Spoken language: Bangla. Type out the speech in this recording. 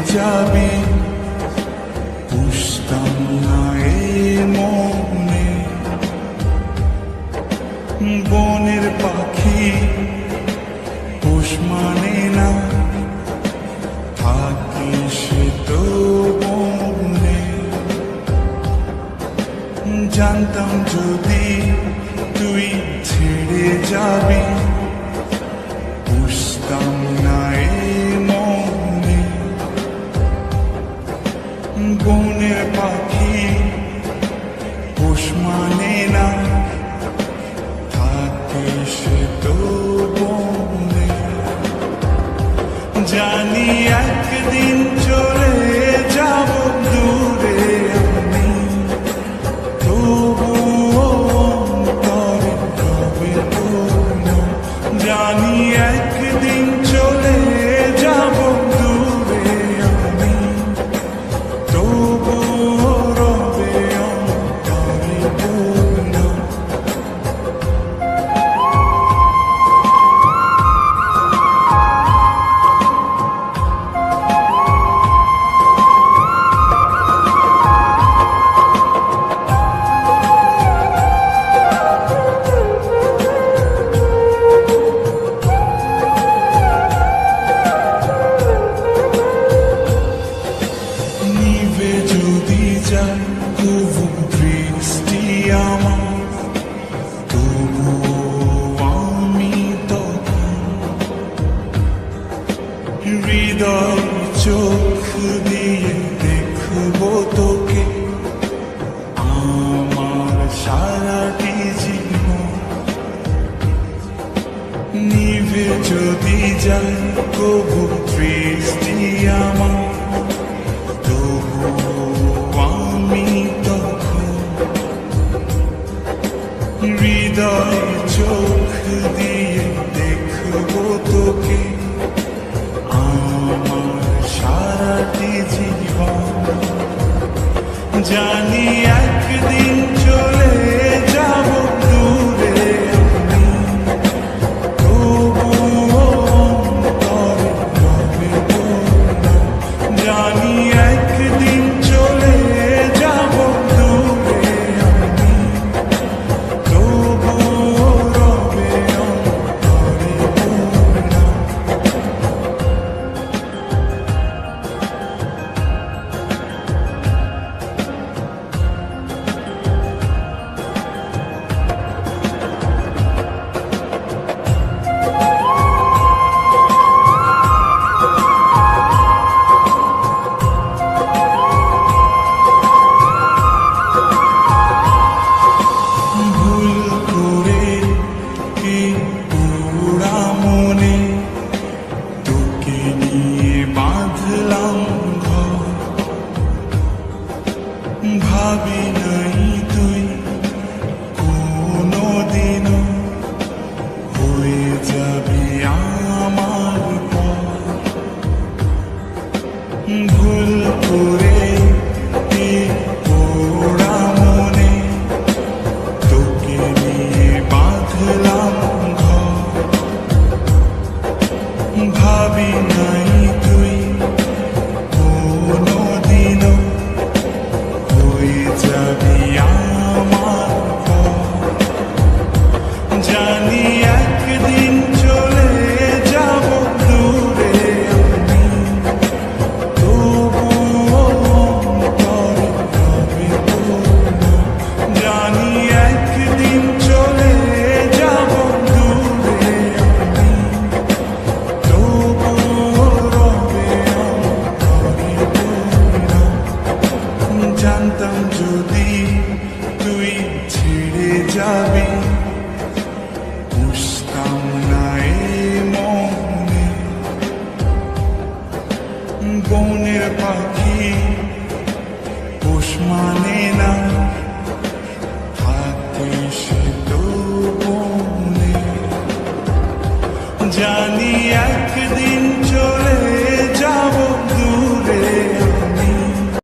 যাবি বুঝতাম না এ মনে বনের পাখি পোষ মানে না থাকি সে তো বনে জানতাম যদি তুই ছেড়ে যাবি বুঝতাম না এ মনে বনের পাখি পোষ মানে না থাকে সে তো বনে জানি একদিন চলে যাব দূরে আমি তবুও অন্তরে রবে পূর্ণ জানি একদিন চলে যাব দূরে আমি তবুও রবে অন্তরে পূর্ণ নিভে যদি যায় তবু দৃষ্টি আমার তবু আমি তখন হৃদয় চোখ দিয়ে দেখব তোকে আমার সারাটি জীবন নিভে যদি যায় তবু দৃষ্টি আমার আমি তখন হৃদয় চোখ দিয়ে দেখব তোকে আমার সারাটি জীবন জানি একদিন চলে যাব দূরে আমি তবুও অন্তরে রবে পূর্ণ জানি একদিন চলে যাব দূরে আমি তবুও রবে অন্তরে পূর্ণ ভুল করে কি পোড়া মনে তোকে নিয়ে বাঁধলাম ঘর ভাবি নাই তুই কোনোদিনও হয়ে যাবি আমার পর ভুল করে কি পোড়া মনে তোকে নিয়ে বাঁধলাম ঘর ভাবি নাই তুই কোনোদিনও হয়ে যাবি আমার পর জানি একদিন চলে যাব দূরে আমি তবুও অন্তরে রবে পূর্ণ জানি একদিন চলে যাব দূরে আমি তবুও রবে অন্তরে পূর্ণ জানতাম যদি তুই ছেড়ে যাবি বুঝতাম না এ মনে বনের পাখি পোষ মানে না থাকে সে তো বনে জানি একদিন